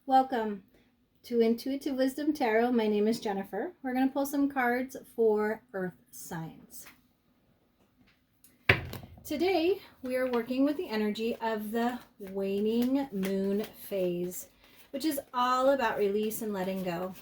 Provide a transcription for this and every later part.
Welcome to Intuitive Wisdom Tarot. My name is Jennifer. We're going to pull some cards for Earth signs. Today, we are working with the energy of the waning moon phase, which is all about release and letting go.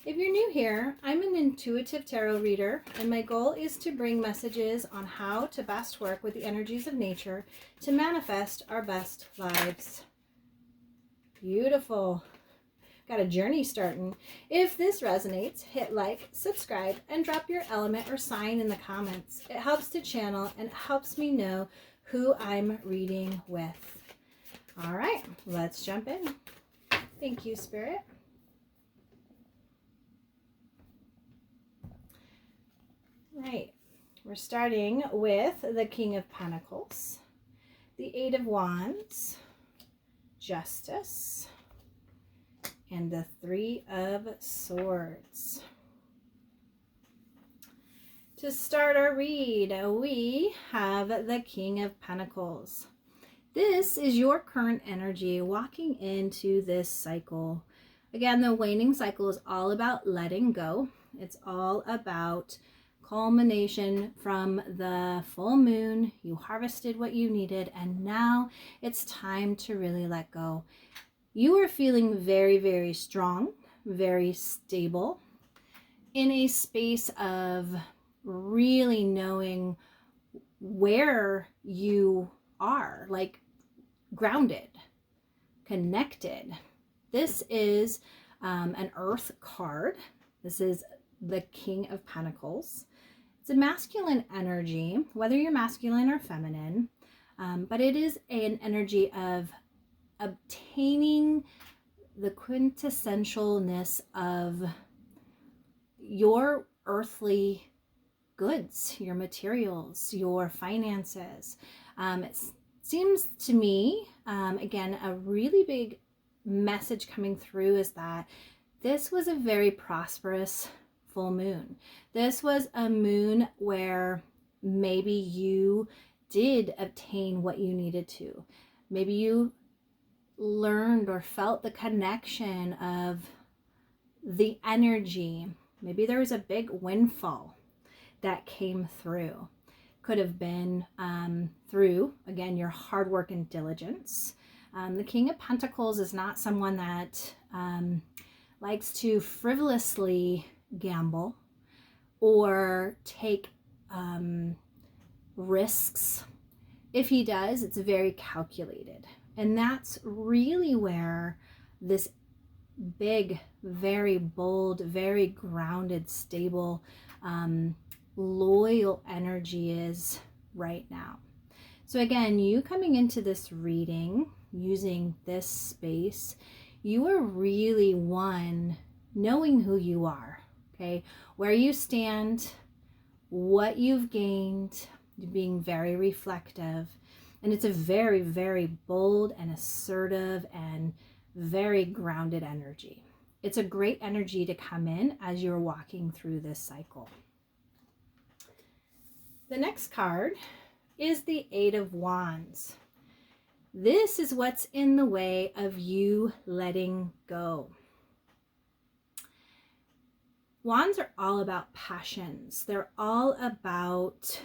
If you're new here, I'm an intuitive tarot reader, and my goal is to bring messages on how to best work with the energies of nature to manifest our best lives. Beautiful. Got a journey starting. If this resonates, hit like, subscribe, and drop your element or sign in the comments. It helps to channel and it helps me know who I'm reading with. All right, let's jump in. Thank you, Spirit. Right, we're starting with the King of Pentacles, the Eight of Wands, Justice, and the Three of Swords. To start our read, we have the King of Pentacles. This is your current energy walking into this cycle. Again, the waning cycle is all about letting go. It's all about culmination from the full moon. You harvested what you needed, and now it's time to really let go. You are feeling very, very strong, very stable, in a space of really knowing where you are, like grounded, connected. This is an Earth card. This is the King of Pentacles. It's a masculine energy, whether you're masculine or feminine, but it is an energy of obtaining the quintessentialness of your earthly goods, your materials, your finances. It seems to me, again, a really big message coming through is that this was a very prosperous full moon. This was a moon where maybe you did obtain what you needed to. Maybe you learned or felt the connection of the energy. Maybe there was a big windfall that came through. Could have been through, again, your hard work and diligence. The King of Pentacles is not someone that likes to frivolously gamble or take risks. If he does, it's very calculated. And that's really where this big, very bold, very grounded, stable, loyal energy is right now. So again, you coming into this reading, using this space, you are really one, knowing who you are. Okay, where you stand, what you've gained, being very reflective. And it's a very, very bold and assertive and very grounded energy. It's a great energy to come in as you're walking through this cycle. The next card is the Eight of Wands. This is what's in the way of you letting go. Wands are all about passions. They're all about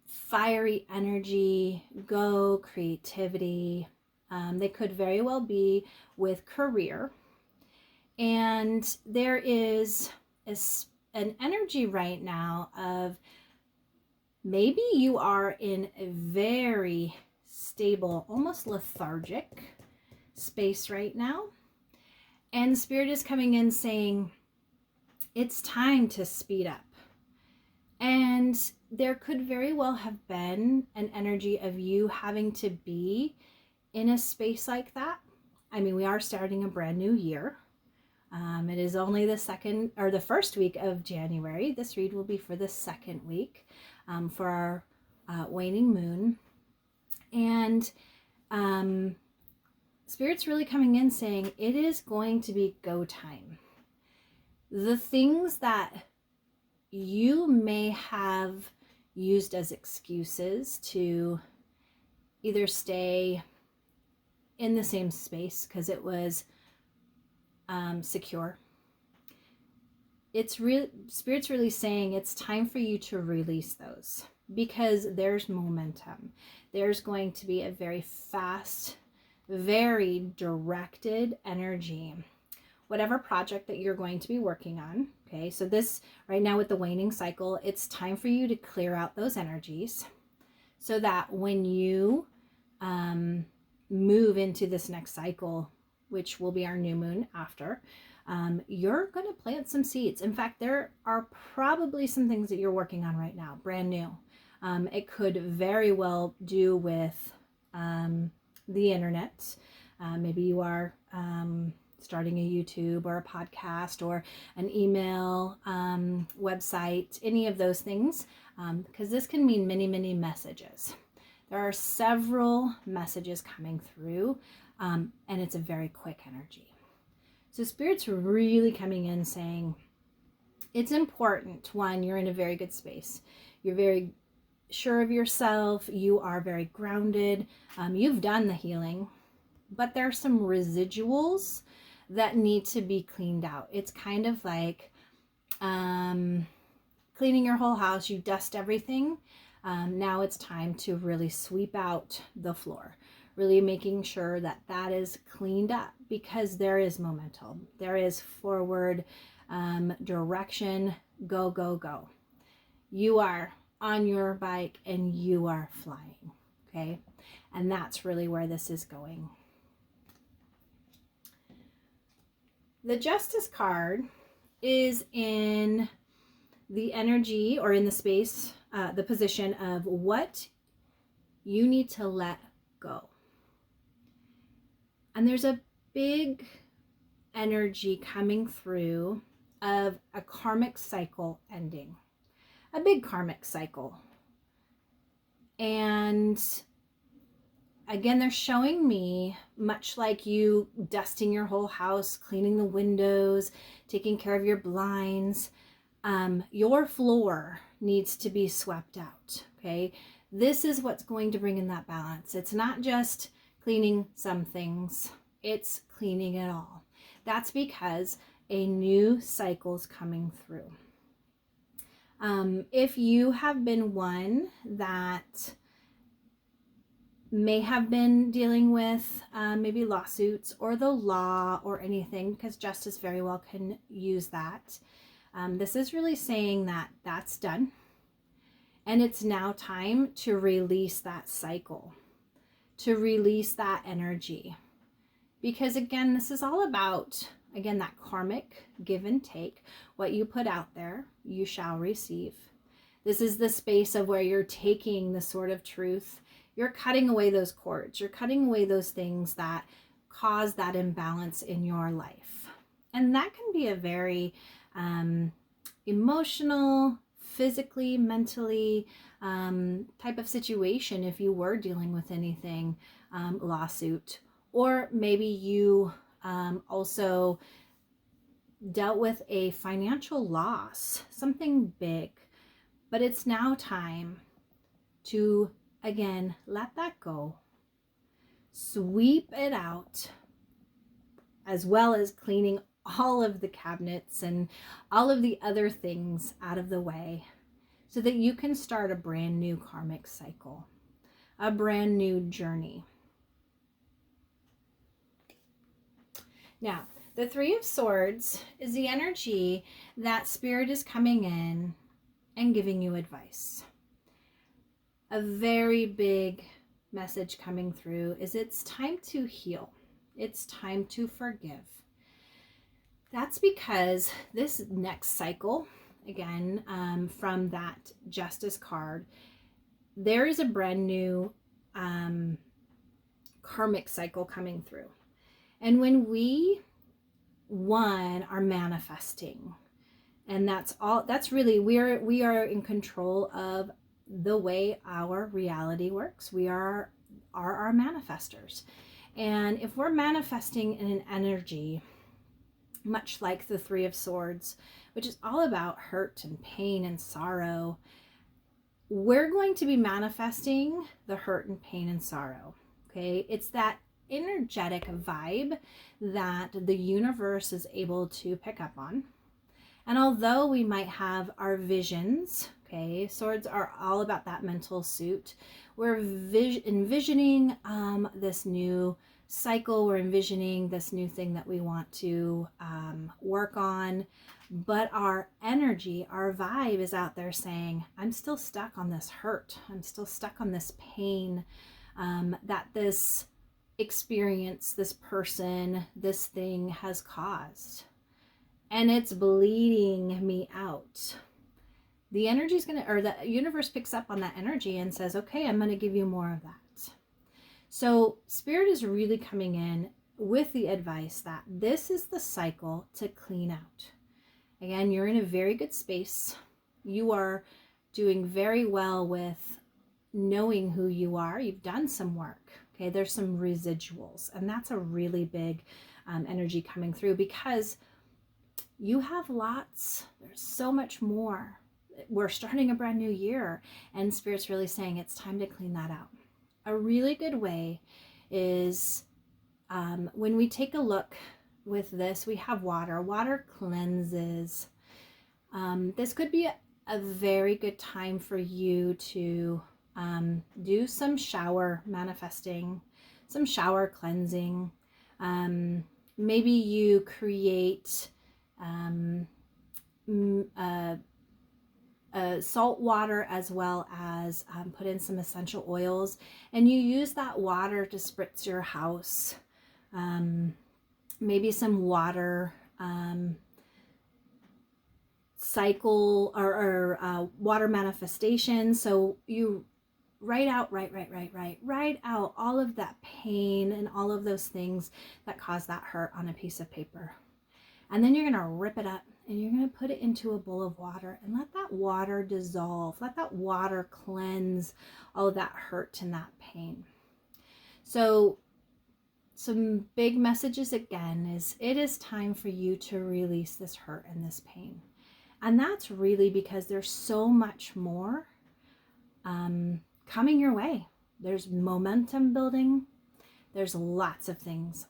fiery energy, go, creativity. They could very well be with career. And there is an energy right now of maybe you are in a very stable, almost lethargic space right now. And Spirit is coming in saying, it's time to speed up. And there could very well have been an energy of you having to be in a space like that. I mean, we are starting a brand new year. It is only the first week of January. This read will be for the second week for our waning moon. And Spirit's really coming in saying it is going to be go time. The things that you may have used as excuses to either stay in the same space because it was secure. It's real. Spirit's really saying it's time for you to release those because there's momentum. There's going to be a very fast, very directed energy. Whatever project that you're going to be working on. Okay, so this right now with the waning cycle, it's time for you to clear out those energies so that when you move into this next cycle, which will be our new moon after, you're going to plant some seeds. In fact, there are probably some things that you're working on right now, brand new. It could very well do with the internet. Maybe you are starting a YouTube or a podcast or an email website, any of those things, because this can mean many, many messages. There are several messages coming through, and it's a very quick energy. So Spirit's really coming in saying it's important. One, you're in a very good space. You're very sure of yourself. You are very grounded. You've done the healing, but there are some residuals that need to be cleaned out. It's kind of like cleaning your whole house. You dust everything. Now it's time to really sweep out the floor, really making sure that that is cleaned up because there is momentum. There is forward direction. Go, go, go. You are on your bike and you are flying. Okay. And that's really where this is going. The Justice card is in the energy or in the space, the position of what you need to let go. And there's a big energy coming through of a karmic cycle ending, a big karmic cycle. And again, they're showing me, much like you dusting your whole house, cleaning the windows, taking care of your blinds, your floor needs to be swept out, okay? This is what's going to bring in that balance. It's not just cleaning some things, it's cleaning it all. That's because a new cycle is coming through. If you have been one that may have been dealing with maybe lawsuits or the law or anything, because justice very well can use that. This is really saying that that's done. And it's now time to release that cycle, to release that energy. Because again, this is all about, again, that karmic give and take. What you put out there, you shall receive. This is the space of where you're taking the sword of truth. You're cutting away those cords. You're cutting away those things that cause that imbalance in your life. And that can be a very emotional, physically, mentally type of situation if you were dealing with anything, lawsuit. Or maybe you also dealt with a financial loss, something big. But it's now time to, again, let that go. Sweep it out, as well as cleaning all of the cabinets and all of the other things out of the way so that you can start a brand new karmic cycle, a brand new journey. Now, the Three of Swords is the energy that Spirit is coming in and giving you advice. A very big message coming through is it's time to heal. It's time to forgive. That's because this next cycle, again, from that Justice card, there is a brand new karmic cycle coming through. And when we, one, are manifesting, and that's really, we are in control of the way our reality works. We are our manifestors. And if we're manifesting in an energy, much like the Three of Swords, which is all about hurt and pain and sorrow, we're going to be manifesting the hurt and pain and sorrow. Okay, it's that energetic vibe that the universe is able to pick up on. And although we might have our visions, okay, swords are all about that mental suit. We're envisioning this new cycle. We're envisioning this new thing that we want to work on. But our energy, our vibe is out there saying, I'm still stuck on this hurt. I'm still stuck on this pain that this experience, this person, this thing has caused. And it's bleeding me out. The energy is or the universe picks up on that energy and says, okay, I'm going to give you more of that. So Spirit is really coming in with the advice that this is the cycle to clean out. Again, you're in a very good space. You are doing very well with knowing who you are. You've done some work. Okay, there's some residuals, and that's a really big energy coming through because you have lots. There's so much more. We're starting a brand new year, and Spirit's really saying it's time to clean that out. A really good way is when we take a look with this, we have water. Water cleanses. This could be a very good time for you to do some shower manifesting, some shower cleansing. Maybe you create salt water as well as put in some essential oils, and you use that water to spritz your house. Maybe some water cycle or water manifestation. So you write out all of that pain and all of those things that cause that hurt on a piece of paper. And then you're going to rip it up and you're going to put it into a bowl of water and let that water dissolve. Let that water cleanse all of that hurt and that pain. So some big messages again is it is time for you to release this hurt and this pain. And that's really because there's so much more coming your way. There's momentum building. There's lots of things.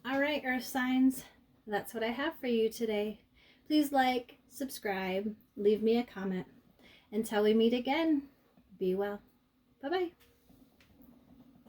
All right, Earth signs, that's what I have for you today. Please like, subscribe, leave me a comment. Until we meet again, be well. Bye-bye.